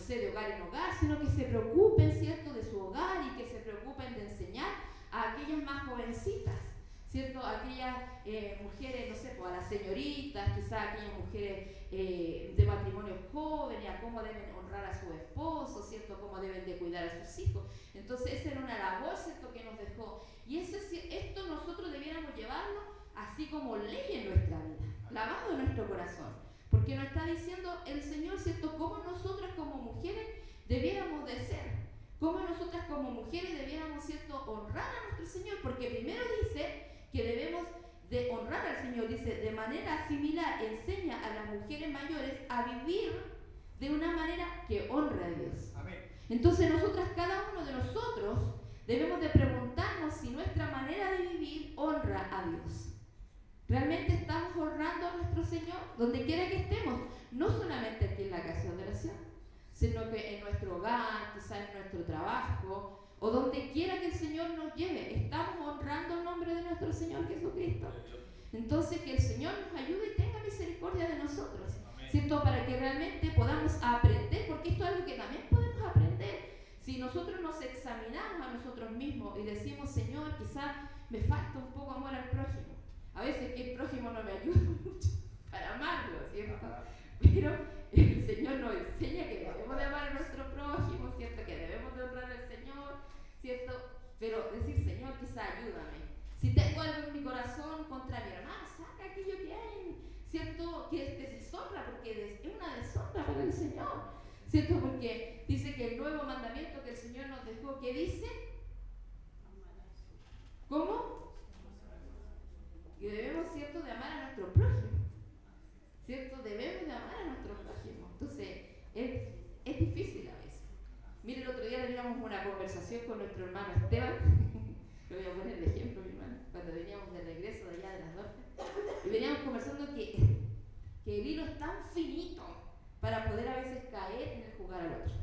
sé, de hogar en hogar, sino que se preocupen, ¿cierto?, de su hogar y que se preocupen de enseñar a aquellas más jovencitas, ¿cierto? Aquellas mujeres, no sé, pues a las señoritas, quizás aquellas mujeres de matrimonios jóvenes, a cómo deben honrar a su esposo, ¿cierto? Cómo deben de cuidar a sus hijos. Entonces esa era una labor, ¿cierto?, que nos dejó. Y esto nosotros debiéramos llevarlo así como ley en nuestra vida, lavado en nuestro corazón. Porque nos está diciendo el Señor, ¿cierto?, cómo nosotras como mujeres debiéramos de ser. Cómo nosotras como mujeres debiéramos, ¿cierto?, honrar a nuestro Señor. Porque primero dice que debemos de honrar al Señor. Dice, de manera similar, enseña a las mujeres mayores a vivir de una manera que honre a Dios. Amén. Entonces nosotras, cada uno de nosotros, debemos de preguntarnos si nuestra manera de vivir honra a Dios. ¿Realmente estamos honrando a nuestro Señor donde quiera que estemos? No solamente aquí en la casa de oración, sino que en nuestro hogar, quizás en nuestro trabajo, o donde quiera que el Señor nos lleve. ¿Estamos honrando el nombre de nuestro Señor Jesucristo? Entonces que el Señor nos ayude y tenga misericordia de nosotros, ¿cierto? Para que realmente podamos aprender, porque esto es algo que también podemos aprender. Si nosotros nos examinamos a nosotros mismos y decimos, Señor, quizás me falta un poco amor al prójimo. A veces que el prójimo no me ayuda mucho para amarlo, ¿cierto? Pero el Señor nos enseña que debemos de amar a nuestro prójimo, ¿cierto? Que debemos de honrar al Señor, ¿cierto? Pero decir, Señor, quizás ayúdame. Si tengo algo en mi corazón contra mi hermano, saca aquello que hay, ¿cierto? Que es deshonra, porque es una deshonra para el Señor, ¿cierto? Porque dice que el nuevo mandamiento que el Señor nos dejó, ¿qué dice? ¿Cómo? Y debemos, ¿cierto?, de amar a nuestro prójimo, ¿cierto? Debemos de amar a nuestro prójimo. Entonces, es difícil a veces. Mire, el otro día teníamos una conversación con nuestro hermano Esteban. Le voy a poner el ejemplo, mi hermano. Cuando veníamos de regreso de allá de las Dorcas, y veníamos conversando que el hilo es tan finito para poder a veces caer en el jugar al otro.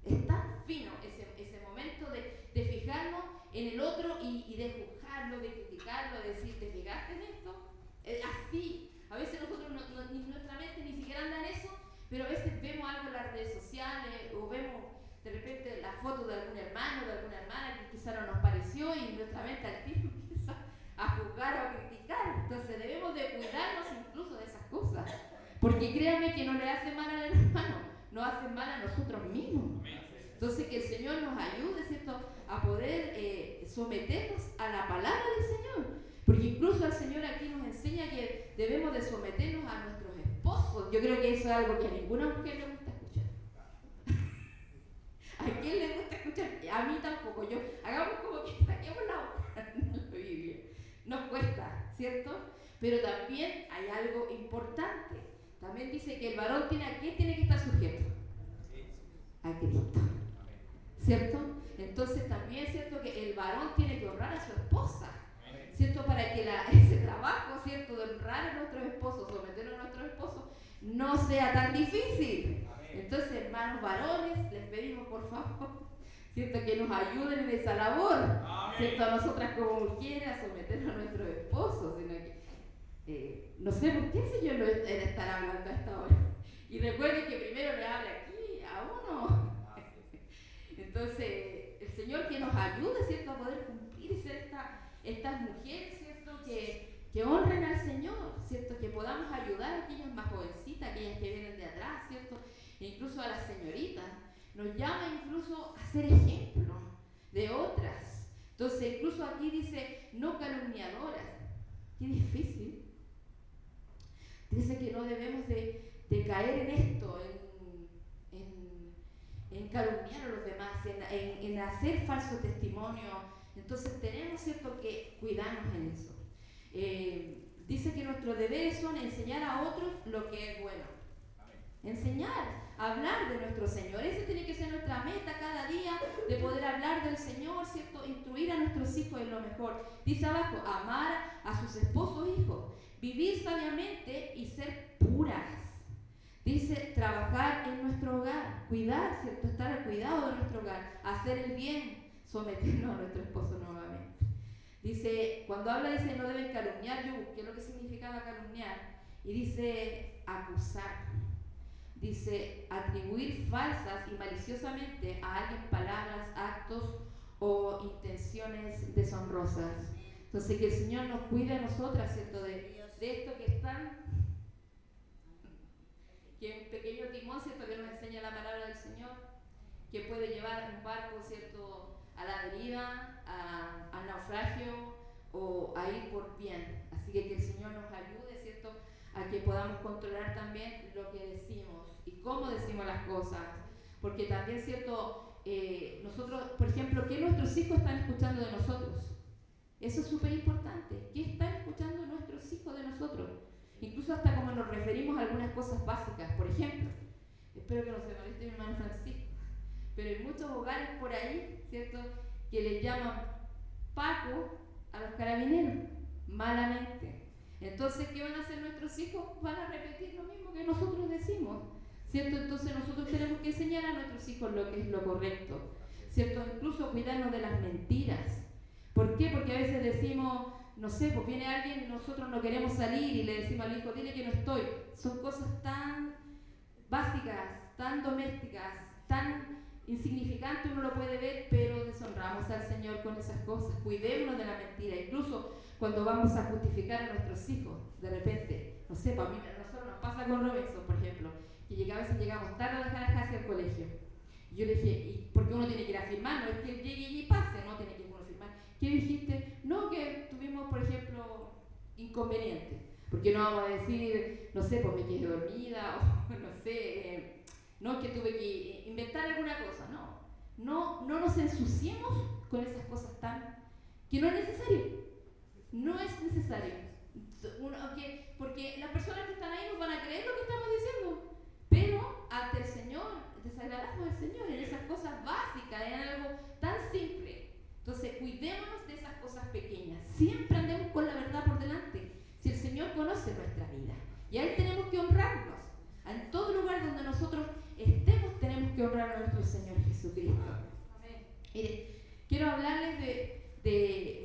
Es tan fino ese momento de fijarnos en el otro y de juzgarlo, de criticarlo, de decir, ¿te fijaste en esto? Así. A veces nosotros, nuestra mente ni siquiera anda en eso, pero a veces vemos algo en las redes sociales o vemos de repente la foto de algún hermano, de alguna hermana que quizá no nos pareció y nuestra mente al tiempo empieza a juzgar o a criticar. Entonces debemos de cuidarnos incluso de esas cosas, porque créanme que no le hace mal al hermano, nos hace mal a nosotros mismos. Entonces que el Señor nos ayude, ¿cierto?, a poder someternos a la palabra del Señor. Porque incluso el Señor aquí nos enseña que debemos de someternos a nuestros esposos. Yo creo que eso es algo que a ninguna mujer le gusta escuchar. ¿A quién le gusta escuchar? A mí tampoco. Hagamos como que saquemos la boca en la Biblia. Nos cuesta, ¿cierto? Pero también hay algo importante. También dice que el varón ¿a qué tiene que estar sujeto? A Cristo, ¿cierto? Entonces también es cierto que el varón tiene que honrar a su esposa, ¿cierto? Para que ese trabajo, ¿cierto?, de honrar a nuestros esposos, someternos a nuestros esposos, no sea tan difícil. Entonces, hermanos varones, les pedimos por favor, ¿cierto?, que nos ayuden en esa labor, ¿cierto? A nosotras como mujeres a someternos a nuestros esposos, sino que no sé por qué el Señor no debe estar hablando a esta hora. Y recuerden que primero le habla aquí a uno. Entonces, el Señor que nos ayude, ¿cierto?, a poder cumplir y ser estas mujeres, ¿cierto?, que honren al Señor, ¿cierto?, que podamos ayudar a aquellas más jovencitas, aquellas que vienen de atrás, ¿cierto?, e incluso a las señoritas. Nos llama incluso a ser ejemplo de otras. Entonces, incluso aquí dice, no calumniadoras. Qué difícil. Dice que no debemos de caer en esto, en calumniar a los demás, en hacer falso testimonio. Entonces tenemos, ¿cierto?, que cuidarnos en eso. Dice que nuestros deberes son enseñar a otros lo que es bueno. Enseñar, hablar de nuestro Señor. Esa tiene que ser nuestra meta cada día, de poder hablar del Señor, ¿cierto? Instruir a nuestros hijos en lo mejor. Dice abajo, amar a sus esposos e hijos, vivir sabiamente y ser puras. Dice, trabajar en nuestro hogar, cuidar, ¿cierto? Estar al cuidado de nuestro hogar, hacer el bien, someternos a nuestro esposo nuevamente. Dice, cuando habla, dice, no deben calumniar. Yo busqué lo que significaba calumniar y dice, acusar. dice, atribuir falsas y maliciosamente a alguien palabras, actos o intenciones deshonrosas. Entonces, que el Señor nos cuide a nosotras, ¿cierto? De esto que es tan... que un pequeño timón, ¿cierto? Que nos enseña la palabra del Señor, que puede llevar un barco, ¿cierto?, a la deriva, al naufragio o a ir por bien. Así que el Señor nos ayude, ¿cierto?, a que podamos controlar también lo que decimos y cómo decimos las cosas. Porque también, ¿cierto?, nosotros, por ejemplo, ¿qué nuestros hijos están escuchando de nosotros? Eso es súper importante. ¿Qué están escuchando nuestros hijos de nosotros? Incluso hasta como nos referimos a algunas cosas básicas. Por ejemplo, espero que no se moleste mi hermano Francisco, pero hay muchos hogares por ahí, ¿cierto?, que les llaman Paco a los carabineros, malamente. Entonces, ¿qué van a hacer nuestros hijos? Van a repetir lo mismo que nosotros decimos, ¿cierto? Entonces nosotros tenemos que enseñar a nuestros hijos lo que es lo correcto, ¿cierto? Incluso cuidarnos de las mentiras. ¿Por qué? Porque a veces decimos, no sé, pues viene alguien y nosotros no queremos salir y le decimos al hijo, dile que no estoy. Son cosas tan básicas, tan domésticas, tan insignificantes, uno lo puede ver, pero deshonramos al Señor con esas cosas. Cuidémonos de la mentira. Incluso cuando vamos a justificar a nuestros hijos, de repente, no sé, para mí, a nosotros nos pasa con Robinson, por ejemplo, que a veces llegamos tarde a dejar hacia el colegio. Y yo le dije, ¿y por qué uno tiene que ir a firmar? No es que él llegue y pase, no tiene que uno firmar. ¿Qué dijiste? No, que tuvimos, por ejemplo, inconveniente. Porque no vamos a decir, no sé, pues me quedé dormida, o no sé, no, que tuve que inventar alguna cosa. No nos ensuciemos con esas cosas tan que no es necesario. No es necesario. Porque las personas que están ahí nos van a creer lo que estamos diciendo. Pero ante el Señor, desagradamos al Señor en esas cosas básicas, en algo tan simple. Entonces, cuidémonos de esas cosas pequeñas. Siempre andemos con la verdad por delante. Si el Señor conoce nuestra vida, y a Él tenemos que honrarnos. En todo lugar donde nosotros estemos, tenemos que honrar a nuestro Señor Jesucristo. Amén. Mire, quiero hablarles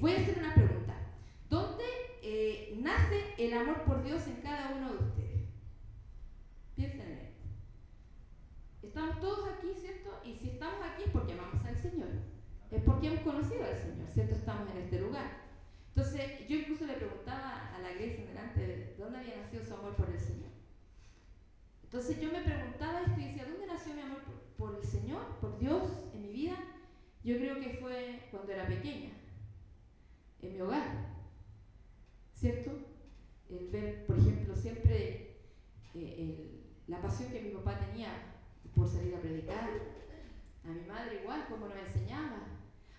voy a hacer una pregunta. ¿Dónde nace el amor por Dios en cada uno de ustedes? Piensen en esto. Estamos todos aquí, ¿cierto? Y si estamos aquí es porque amamos al Señor. Es porque hemos conocido al Señor, ¿cierto? Estamos en este lugar. Entonces, yo incluso le preguntaba a la iglesia en delante de dónde había nacido su amor por el Señor. Entonces yo me preguntaba esto y decía, ¿dónde nació mi amor por el Señor, por Dios en mi vida? Yo creo que fue cuando era pequeña, en mi hogar, ¿cierto? El ver, por ejemplo, siempre la pasión que mi papá tenía por salir a predicar, a mi madre igual, como nos enseñaba.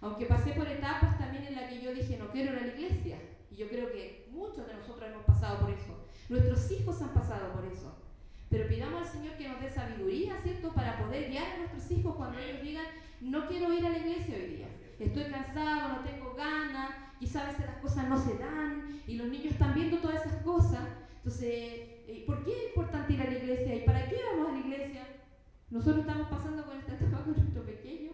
Aunque pasé por etapas también en las que yo dije, no quiero ir a la iglesia. Y yo creo que muchos de nosotros hemos pasado por eso. Nuestros hijos han pasado por eso. Pero pidamos al Señor que nos dé sabiduría, ¿cierto?, para poder guiar a nuestros hijos cuando ellos digan, no quiero ir a la iglesia hoy día. Estoy cansado, no tengo ganas, quizás a veces las cosas no se dan y los niños están viendo todas esas cosas. Entonces, ¿por qué es importante ir a la iglesia? ¿Y para qué vamos a la iglesia? Nosotros estamos pasando con esta etapa con nuestro pequeño,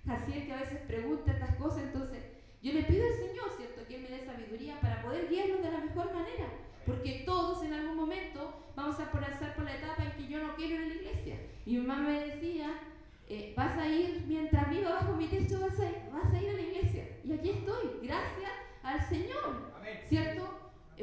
así es que a veces pregunta estas cosas. Entonces, yo le pido al Señor, ¿cierto?, que Él me dé sabiduría para poder guiarlos de la mejor manera. Porque todos en algún momento vamos a pasar por la etapa en que yo no quiero ir a la iglesia. Mi mamá me decía, vas a ir, mientras viva bajo mi techo, vas a ir a la iglesia. Y aquí estoy, gracias al Señor. Amén. ¿Cierto?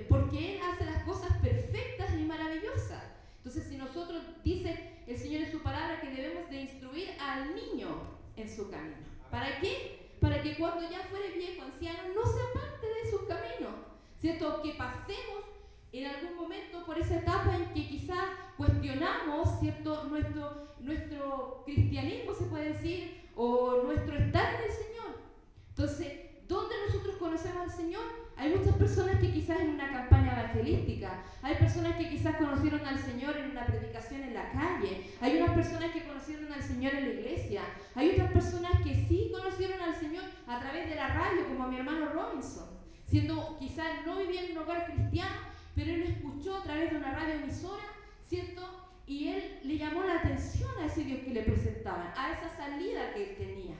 Porque Él hace las cosas perfectas y maravillosas. Entonces, si nosotros, dice el Señor en su palabra, que debemos de instruir al niño en su camino. ¿Para qué? Para que cuando ya fuere viejo, anciano, no se aparte de sus caminos. ¿Cierto? Que pasemos en algún momento por esa etapa en que quizás cuestionamos, ¿cierto?, nuestro cristianismo, se puede decir, o nuestro estar en el Señor. Entonces, ¿dónde nosotros conocemos al Señor? Hay muchas personas que quizás en una campaña evangelística, hay personas que quizás conocieron al Señor en una predicación en la calle, hay unas personas que conocieron al Señor en la iglesia, hay otras personas que sí conocieron al Señor a través de la radio, como mi hermano Robinson, siendo quizás no vivía en un hogar cristiano, pero él escuchó a través de una radioemisora, ¿cierto? Y él le llamó la atención a ese Dios que le presentaban, a esa salida que él tenía.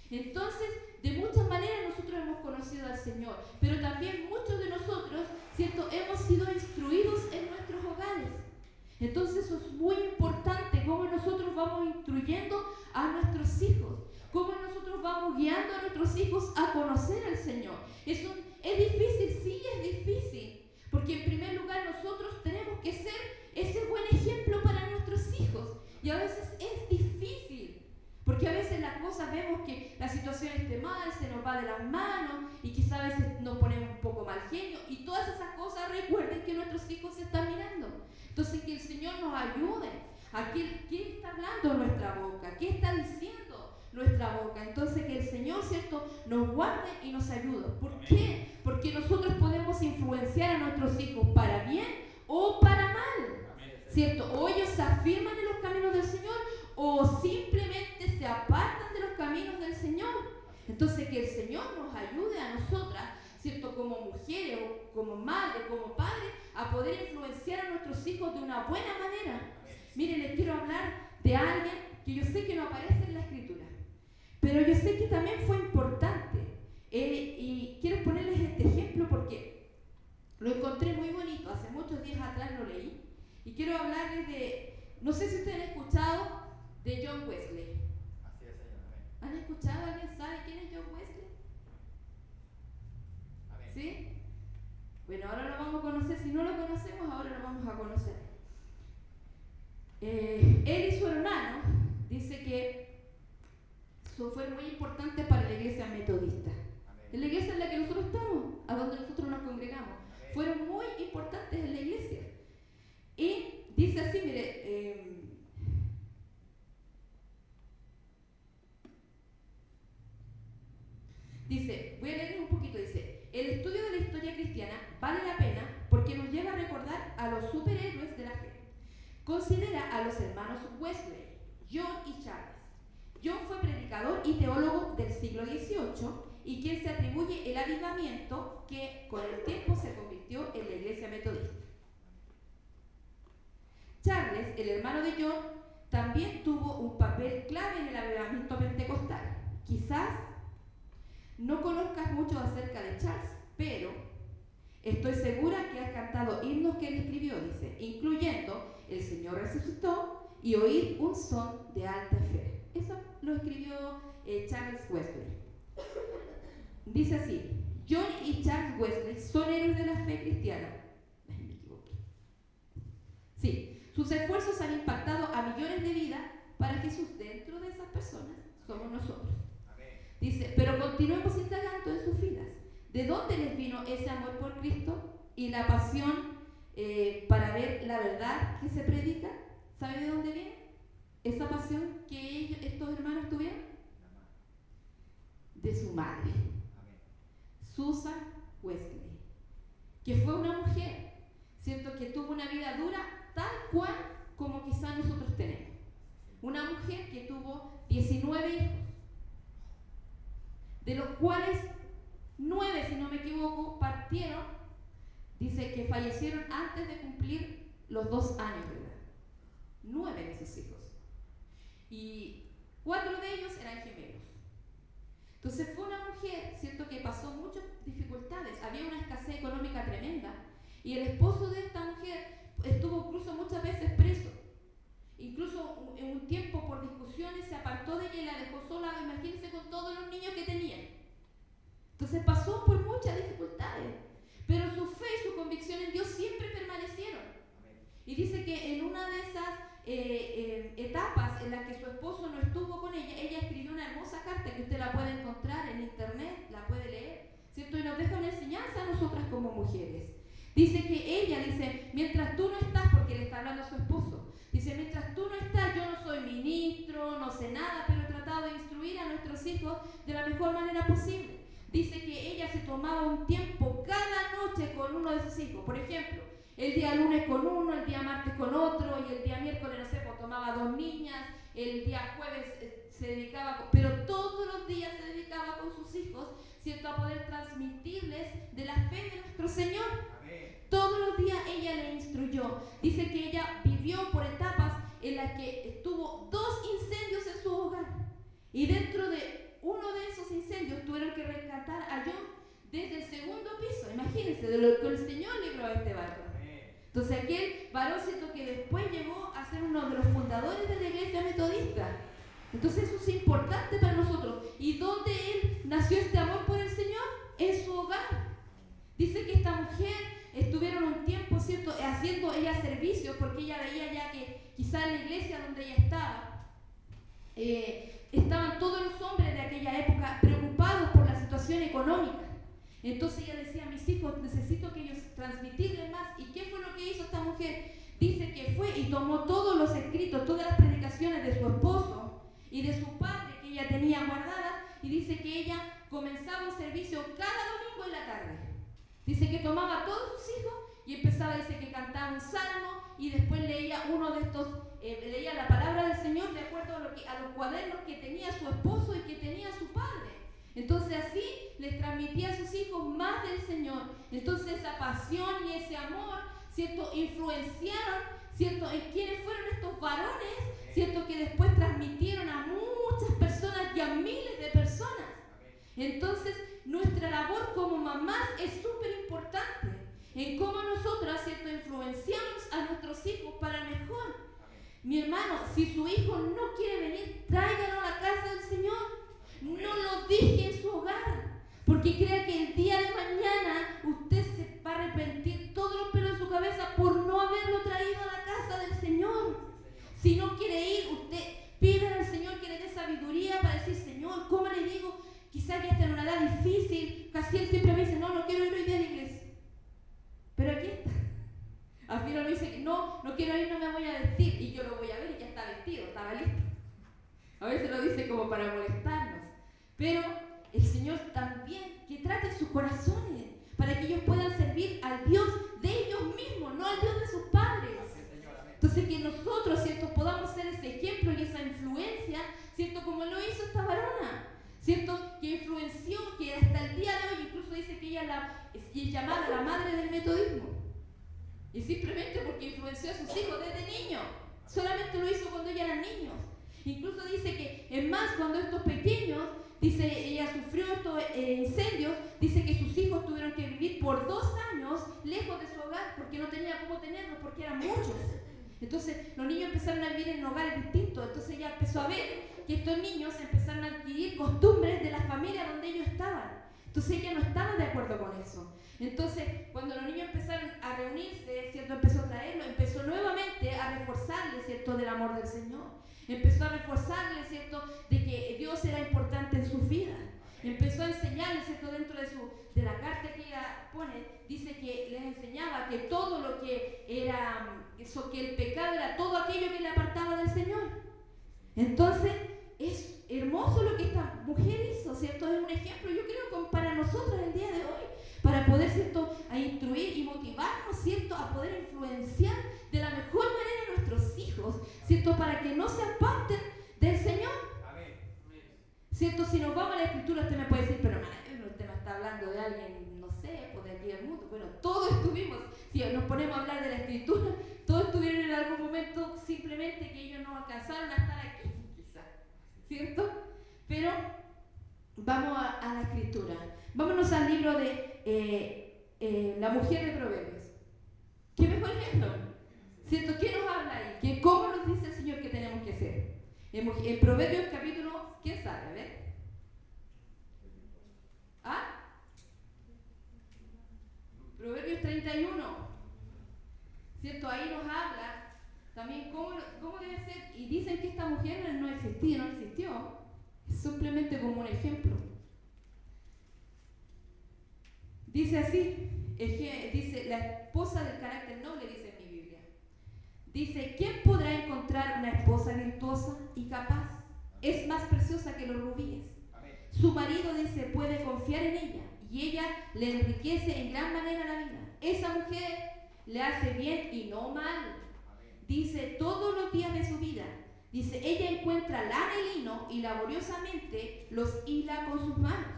Entonces, de muchas maneras nosotros hemos conocido al Señor, pero también muchos de nosotros, ¿cierto?, hemos sido instruidos en nuestros hogares. Entonces, eso es muy importante, cómo guiando a nuestros hijos a conocer al Señor. ¿Es difícil? Sí, es difícil. Porque en primer lugar nosotros tenemos que ser ese buen ejemplo para nuestros hijos. Y a veces es difícil. Porque a veces las cosas vemos que la situación esté mal, se nos va de las manos y quizás a veces nos ponemos un poco mal genio. Y todas esas cosas, recuerden que nuestros hijos se están mirando. Entonces que el Señor nos ayude. ¿Qué está hablando nuestra boca? ¿Qué está diciendo nuestra boca? Entonces que el Señor, ¿cierto?, nos guarde y nos ayude. ¿Por qué? Porque nosotros podemos influenciar a nuestros hijos para bien o para mal, ¿cierto? O ellos se afirman en los caminos del Señor o simplemente se apartan de los caminos del Señor. Entonces que el Señor nos ayude a nosotras, ¿cierto?, como mujeres o como madres, como padres, a poder influenciar a nuestros hijos de una buena manera. Miren, les quiero hablar de alguien que yo sé que no aparece en la Escritura, pero yo sé que también fue importante. Y quiero ponerles este ejemplo porque lo encontré muy bonito. Hace muchos días atrás lo leí. Y quiero hablarles de, no sé si ustedes han escuchado de John Wesley. Así es, Señor. Amén. ¿Han escuchado? ¿Alguien sabe quién es John Wesley? Amén. ¿Sí? Bueno, ahora lo vamos a conocer. Si no lo conocemos, ahora lo vamos a conocer. Él y su hermano dice que fue muy importante para la iglesia metodista. Amén. En la iglesia en la que nosotros estamos, a donde nosotros nos congregamos. Amén. Fueron muy importantes en la iglesia. Y dice así, mire, dice, voy a leer un poquito, dice, el estudio de la historia cristiana vale la pena porque nos lleva a recordar a los superhéroes de la fe. Considera a los hermanos Wesley, John y Charles. John fue predicador y teólogo del siglo XVIII y quien se atribuye el avivamiento que con el tiempo se convirtió en la iglesia metodista. Charles, el hermano de John, también tuvo un papel clave en el avivamiento pentecostal. Quizás no conozcas mucho acerca de Charles, pero estoy segura que has cantado himnos que él escribió, dice, incluyendo El Señor resucitó y Oír un son de alta fe. Eso lo escribió Charles Wesley. Dice así, John y Charles Wesley son héroes de la fe cristiana. Me equivoqué. Sí, sus esfuerzos han impactado a millones de vidas para Jesús. Dentro de esas personas somos nosotros. Dice, pero continuemos indagando en sus vidas. ¿De dónde les vino ese amor por Cristo y la pasión para ver la verdad que se predica? ¿Sabe de dónde viene esa pasión que estos hermanos tuvieron? De su madre, Susan Wesley, que fue una mujer, ¿cierto?, que tuvo una vida dura tal cual como quizás nosotros tenemos. Una mujer que tuvo 19 hijos, de los cuales 9, si no me equivoco, partieron, dice que fallecieron antes de cumplir los 2 años de edad. 9 de sus hijos. Y 4 de ellos eran gemelos. Entonces fue una mujer, ¿cierto?, que pasó muchas dificultades. Había una escasez económica tremenda. Y el esposo de esta mujer estuvo incluso muchas veces preso. Incluso en un tiempo por discusiones se apartó de ella y la dejó sola, imagínense, con todos los niños que tenían. Entonces pasó por muchas dificultades, pero su fe y su convicción en Dios siempre permanecieron. Y dice que en una de esas etapas en las que su esposo no estuvo con ella, ella escribió una hermosa carta que usted la puede encontrar en internet, la puede leer, ¿cierto? Y nos deja una enseñanza a nosotras como mujeres. Dice que ella, dice, mientras tú no estás, porque le está hablando a su esposo, dice, mientras tú no estás, yo no soy ministro, no sé nada, pero he tratado de instruir a nuestros hijos de la mejor manera posible. Dice que ella se tomaba un tiempo cada noche con uno de sus hijos. Por ejemplo, el día lunes con uno, el día martes con otro, y el día miércoles, no sé, pues tomaba 2 niñas, el día jueves se dedicaba, pero todos los días se dedicaba con sus hijos, ¿cierto?, a poder transmitirles de la fe de nuestro Señor. Amén. Todos los días ella le instruyó. Dice que ella vivió por etapas en las que tuvo 2 incendios en su hogar. Y dentro de uno de esos incendios tuvieron que rescatar a John desde el 2º piso. Imagínense, de lo que el Señor libró a este varón. Entonces aquel varoncito que después llegó a ser uno de los fundadores de la iglesia metodista. Entonces eso es importante para nosotros. ¿Y dónde él nació este amor por el Señor? En su hogar. Dice que esta mujer estuvieron un tiempo, ¿cierto?, haciendo ella servicios, porque ella veía ya que quizá en la iglesia donde ella estaba, estaban todos los hombres de aquella época preocupados por la situación económica. Entonces ella decía: mis hijos, necesito que ellos transmitirles más. ¿Y qué fue lo que hizo esta mujer? Dice que fue y tomó todos los escritos, todas las predicaciones de su esposo y de su padre que ella tenía guardadas, y dice que ella comenzaba un servicio cada domingo en la tarde. Dice que tomaba a todos sus hijos y empezaba, dice que cantaba un salmo y después leía uno de estos, leía la palabra del Señor de acuerdo a los cuadernos que tenía su esposo y que tenía su padre. Entonces así les transmitía a sus hijos más del Señor. Entonces esa pasión y ese amor, ¿cierto?, influenciaron, ¿cierto?, en quienes fueron estos varones, ¿cierto?, que después transmitieron a muchas personas y a miles de personas. Entonces nuestra labor como mamás es súper importante en cómo nosotras, ¿cierto?, influenciamos a nuestros hijos para mejor. Mi hermano, si su hijo no quiere venir, tráigalo a la casa del Señor. No lo deje en su hogar, porque crea que el día de mañana usted se va a arrepentir todos los pelos de su cabeza por no haberlo traído a la casa del Señor. Si no quiere ir, usted pídale al Señor que le dé sabiduría para decir: Señor, ¿cómo le digo? Quizás ya está en una edad difícil. Casi él siempre me dice: no quiero ir hoy día a la iglesia. Pero aquí está. Al final me dice: no quiero ir, no me voy a vestir. Y yo lo voy a ver y ya está vestido, estaba listo. A veces lo dice como para molestarnos. Pero el Señor también que trate sus corazones para que ellos puedan servir al Dios de ellos mismos, no al Dios de sus padres. Entonces que nosotros, ¿cierto?, podamos ser ese ejemplo y esa influencia, ¿cierto?, como lo hizo esta varona, ¿cierto?, que influenció, que hasta el día de hoy incluso dice que ella es llamada la madre del metodismo. Y simplemente porque influenció a sus hijos desde niños. Solamente lo hizo cuando ellos eran niños. Incluso dice que, es más, cuando estos pequeños, dice, ella sufrió estos incendios, dice que sus hijos tuvieron que vivir por 2 años lejos de su hogar porque no tenía cómo tenerlos, porque eran muchos. Entonces los niños empezaron a vivir en hogares distintos. Entonces ella empezó a ver que estos niños empezaron a adquirir costumbres de la familia donde ellos estaban. Entonces ella no estaba de acuerdo con eso. Entonces cuando los niños empezaron a reunirse, ¿cierto?, empezó a traerlo, empezó nuevamente a reforzarles, ¿cierto?, del amor del Señor. Empezó a reforzarles, ¿cierto?, de que Dios era importante en sus vidas. Empezó a enseñarles, ¿cierto?, dentro de la carta que ella pone, dice que les enseñaba que todo lo que era, que el pecado era todo aquello que le apartaba del Señor. Entonces, es hermoso lo que esta mujer hizo, ¿cierto? Es un ejemplo, yo creo, para nosotros el día de hoy, para poder, ¿cierto?, a instruir y motivarnos, ¿cierto?, a poder influenciar de la mejor manera a nuestros hijos, ¿cierto?, para que no se aparten del Señor. ¿Cierto? Si nos vamos a la Escritura, usted me puede decir: pero hermana, usted no está hablando de alguien, no sé, pues de aquí del mundo. Bueno, todos estuvimos, si nos ponemos a hablar de la Escritura, todos estuvieron en algún momento, simplemente que ellos no alcanzaron a estar aquí, quizás, ¿cierto? Pero vamos a la Escritura. Vámonos al libro de la mujer de Proverbios. ¿Qué mejor ejemplo? ¿Cierto? ¿Qué nos habla ahí? ¿Cómo nos dice el Señor que tenemos que ser? En Proverbios capítulo, ¿quién sabe? A ver. ¿Ah? Proverbios 31. ¿Cierto? Ahí nos habla también cómo debe ser. Y dicen que esta mujer no existió. Es simplemente como un ejemplo. Dice así, dice la esposa del carácter noble, dice en mi Biblia. Dice: ¿quién podrá encontrar una esposa virtuosa y capaz? Es más preciosa que los rubíes. Su marido, dice, puede confiar en ella y ella le enriquece en gran manera la vida. Esa mujer le hace bien y no mal. Dice, todos los días de su vida. Dice, ella encuentra lana y lino y laboriosamente los hila con sus manos.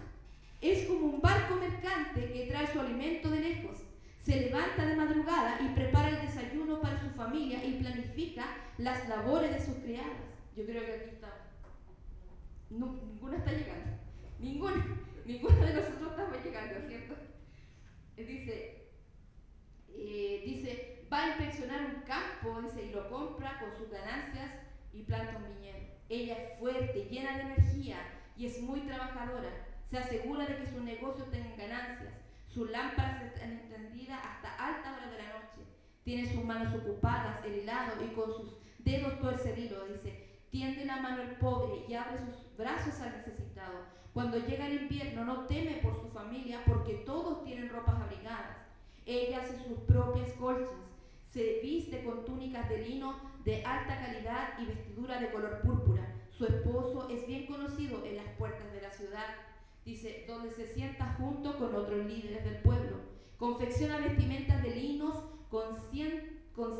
Es como un barco mercante que trae su alimento de lejos. Se levanta de madrugada y prepara el desayuno para su familia y planifica las labores de sus criadas. Yo creo que aquí está. No, ninguna está llegando. Ninguna de nosotros estamos llegando, ¿cierto? Dice, va a inspeccionar un campo, dice, y lo compra con sus ganancias y planta un viñedo. Ella es fuerte, llena de energía y es muy trabajadora. Se asegura de que sus negocios tengan ganancias. Sus lámparas están encendidas hasta alta hora de la noche. Tiene sus manos ocupadas, el hilado, y con sus dedos tuerce el hilo. Dice, tiende la mano al pobre y abre sus brazos al necesitado. Cuando llega el invierno no teme por su familia porque todos tienen ropas abrigadas. Ella hace sus propias colchas. Se viste con túnicas de lino de alta calidad y vestidura de color púrpura. Su esposo es bien conocido en las puertas de la ciudad. Dice, donde se sienta junto con otros líderes del pueblo. Confecciona vestimentas de linos con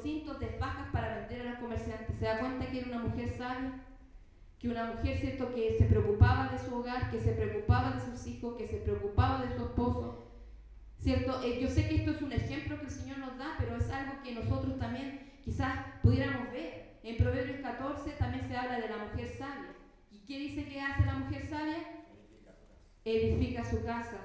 cintos de fajas para vender a los comerciantes. ¿Se da cuenta que era una mujer sabia? Que una mujer, ¿cierto?, que se preocupaba de su hogar, que se preocupaba de sus hijos, que se preocupaba de su esposo, ¿cierto? Yo sé que esto es un ejemplo que el Señor nos da, pero es algo que nosotros también quizás pudiéramos ver. En Proverbios 14 también se habla de la mujer sabia. ¿Y qué dice que hace la mujer sabia? Edifica su casa.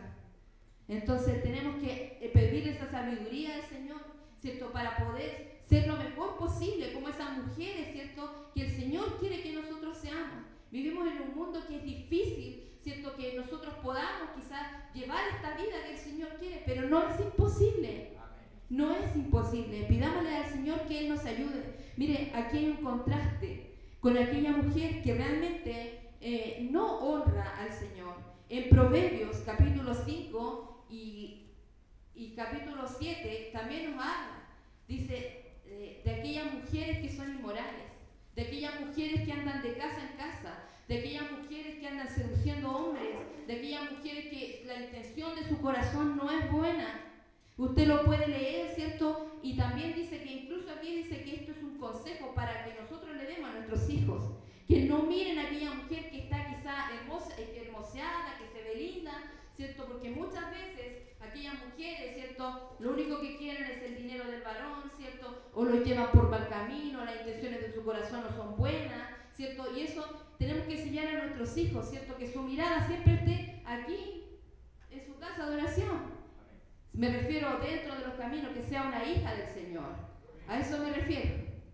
Entonces tenemos que pedirle esa sabiduría al Señor, ¿cierto?, para poder ser lo mejor posible, como esas mujeres, ¿cierto?, que el Señor quiere que nosotros seamos. Vivimos en un mundo que es difícil, ¿cierto?, que nosotros podamos quizás llevar esta vida que el Señor quiere, pero no es imposible. No es imposible. Pidámosle al Señor que Él nos ayude. Mire, aquí hay un contraste con aquella mujer que realmente no honra al Señor. En Proverbios capítulo 5 y capítulo 7 también nos habla. Dice de aquellas mujeres que son inmorales, de aquellas mujeres que andan de casa en casa, de aquellas mujeres que andan seduciendo hombres, de aquellas mujeres que la intención de su corazón no es buena. Usted lo puede leer, ¿cierto? Y también dice que incluso aquí dice que esto es un consejo para que nosotros le demos a nuestros hijos. Que no miren a aquella mujer que está quizá hermoseada, que se ve linda, ¿cierto? Porque muchas veces aquellas mujeres, ¿cierto?, lo único que quieren es el dinero del varón, ¿cierto? O lo llevan por mal camino, las intenciones de su corazón no son buenas, ¿cierto? Y eso tenemos que enseñar a nuestros hijos, ¿cierto? Que su mirada siempre esté aquí, en su casa de oración. Me refiero dentro de los caminos, que sea una hija del Señor. A eso me refiero,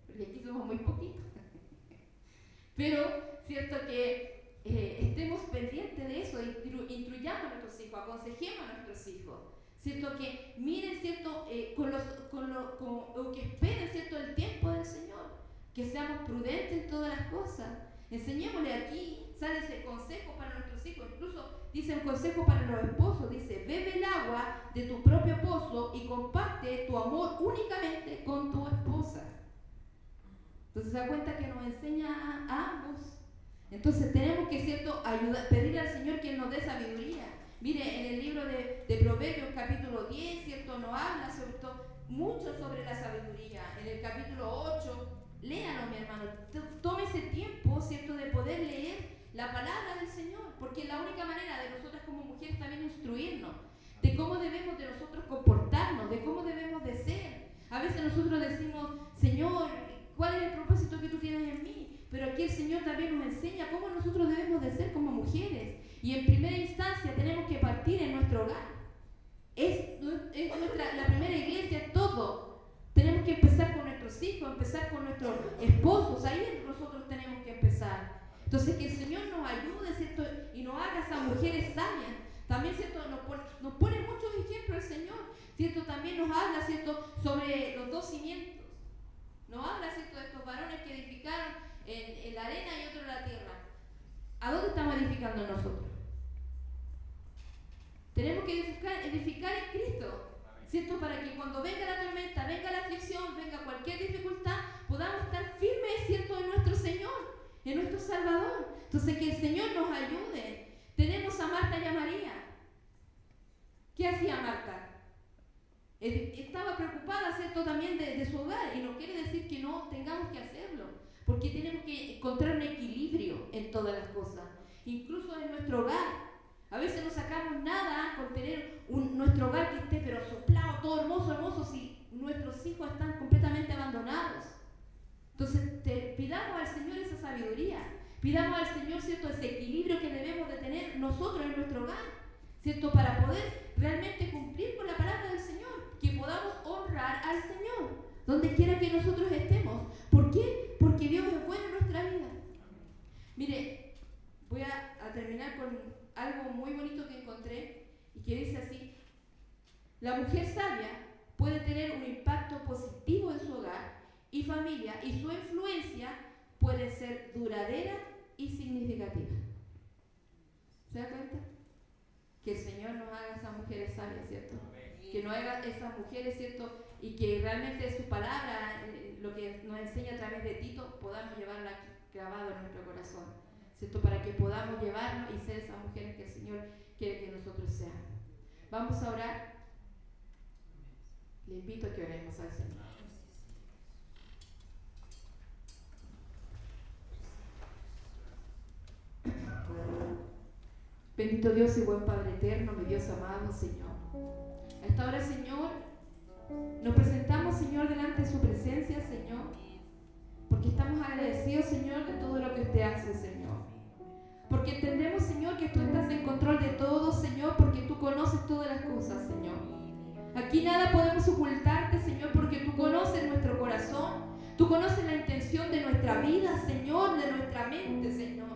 porque aquí somos muy poquitos. Pero, ¿cierto?, que estemos pendientes de eso, instruyamos a nuestros hijos, aconsejemos a nuestros hijos, ¿cierto?, que miren, ¿cierto?, o que esperen, ¿cierto?, el tiempo del Señor, que seamos prudentes en todas las cosas. Enseñémosle aquí, sale ese consejo para nuestros hijos, incluso dice un consejo para los esposos, dice, bebe el agua de tu propio pozo y comparte tu amor únicamente con tu esposa. Entonces se da cuenta que nos enseña a ambos. Entonces tenemos que, ¿cierto?, pedirle al Señor que nos dé sabiduría. Mire, en el libro de Proverbios capítulo 10, ¿cierto?, nos habla mucho sobre la sabiduría. En el capítulo 8, léalo, mi hermano, tome ese tiempo, ¿cierto?, de poder leer la palabra del Señor, porque es la única manera de nosotras como mujeres también instruirnos, de cómo debemos de nosotros comportarnos, de cómo debemos de ser. A veces nosotros decimos, Señor, ¿cuál es el propósito que tú tienes en mí? Pero aquí el Señor también nos enseña cómo nosotros debemos de ser como mujeres. Y en primera instancia tenemos que partir en nuestro hogar. La primera iglesia es todo. Tenemos que empezar con nuestros hijos, empezar con nuestros esposos. Ahí nosotros tenemos que empezar. Entonces que el Señor nos ayude, ¿cierto?, y nos haga esas mujeres sabias. También, ¿cierto?, nos pone muchos ejemplos el Señor, ¿cierto? También nos habla, ¿cierto?, sobre los dos cimientos. Nos habla, ¿cierto?, de estos varones que edificaron en la arena y otro en la tierra. ¿A dónde estamos edificando nosotros? Tenemos que edificar en Cristo, ¿cierto? Para que cuando venga la tormenta, venga la aflicción, venga cualquier dificultad, podamos estar firmes, ¿cierto?, en nuestro Señor, en nuestro Salvador. Entonces que el Señor nos ayude. Tenemos a Marta y a María. ¿Qué hacía Marta? Estaba preocupada, ¿cierto?, también de su hogar, y no quiere decir que no tengamos que hacerlo, porque tenemos que encontrar un equilibrio en todas las cosas, incluso en nuestro hogar. A veces no sacamos nada con tener nuestro hogar que esté pero soplado, todo hermoso, hermoso, si nuestros hijos están completamente abandonados. Entonces pidamos al Señor esa sabiduría, pidamos al Señor, ¿cierto?, ese equilibrio que debemos de tener nosotros en nuestro hogar, ¿cierto?, para poder realmente cumplir con la palabra del Señor, que podamos honrar al Señor donde quiera que nosotros estemos. ¿Por qué? Porque Dios es bueno en nuestra vida. algo muy bonito que encontré y que dice así: la mujer sabia puede tener un impacto positivo en su hogar y familia, y su influencia puede ser duradera y significativa. ¿Se da cuenta? Que el Señor nos haga esas mujeres sabias, ¿cierto? Que nos haga esas mujeres, ¿cierto? Y que realmente su palabra, lo que nos enseña a través de Tito, podamos llevarla grabado en nuestro corazón, ¿cierto? Para que podamos llevarnos y ser esas mujeres que el Señor quiere que nosotros seamos. Vamos a orar. Le invito a que oremos al Señor. Bendito Dios y buen Padre eterno, mi Dios amado, Señor. A esta hora, Señor, nos presentamos, Señor, delante de su presencia, Señor, porque estamos agradecidos, Señor, de todo lo que usted hace, Señor. Porque entendemos, Señor, que tú estás en control de todo, Señor, porque tú conoces todas las cosas, Señor. Aquí nada podemos ocultarte, Señor, porque tú conoces nuestro corazón, tú conoces la intención de nuestra vida, Señor, de nuestra mente, Señor.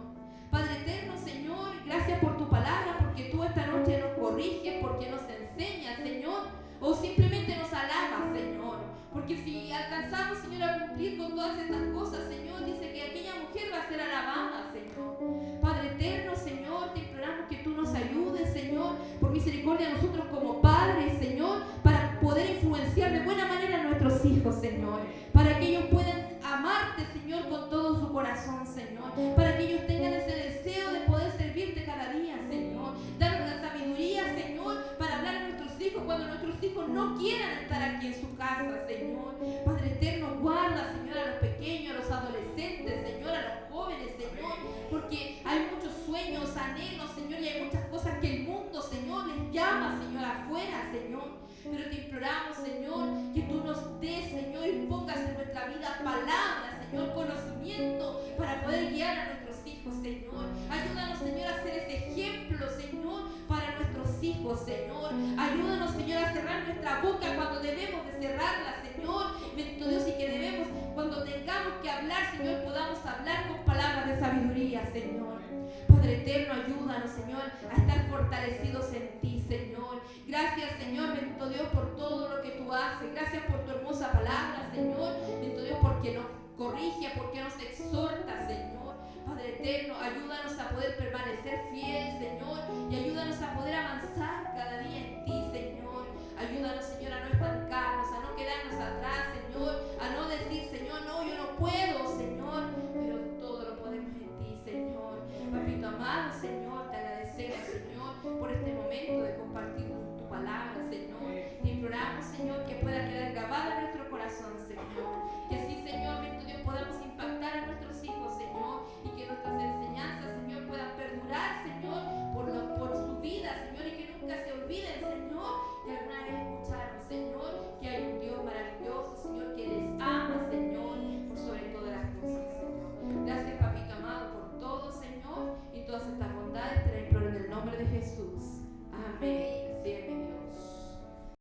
Padre eterno, Señor, gracias por tu palabra, porque tú esta noche nos corriges, porque nos enseñas, Señor, o simplemente nos alabas, Señor. Porque si alcanzamos, Señor, a cumplir con todas estas cosas, Señor, dice que aquella mujer va a ser alabada, Señor. Padre eterno, Señor, te imploramos que tú nos ayudes, Señor, por misericordia a nosotros como padres, Señor, para poder influenciar de buena manera a nuestros hijos, Señor, para que ellos puedan amarte, Señor, con todo su corazón, Señor, para que ellos tengan ese deseo de poder servirte cada día, Señor. Danos la sabiduría, Señor, para hablar a nuestros hijos cuando nuestros hijos no quieran estar aquí en su casa, Señor. Padre eterno, guarda, Señor, a los pequeños, a los adolescentes, Señor, a los jóvenes, Señor, porque hay muchos sueños, anhelos, Señor, y hay muchas cosas que el mundo, Señor, les llama, Señor, afuera, Señor. Pero te imploramos, Señor, que tú nos des, Señor, y pongas en nuestra vida palabras, Señor, conocimiento para poder guiar a nuestros hijos, Señor. Ayúdanos, Señor, a ser ese ejemplo, Señor, para nuestros hijos, Señor. Ayúdanos, Señor, a cerrar nuestra boca cuando debemos de cerrarla, Señor. Bendito Dios, y que debemos, cuando tengamos que hablar, Señor, podamos hablar con palabras de sabiduría, Señor. Padre eterno, ayúdanos, Señor, a estar fortalecidos en ti, Señor. Gracias, Señor, bendito Dios, por todo lo que tú haces. Gracias por tu hermosa palabra, Señor. Bendito Dios, porque nos corrige, porque nos exhorta, Señor. Padre eterno, ayúdanos a poder permanecer fiel, Señor, y ayúdanos a poder avanzar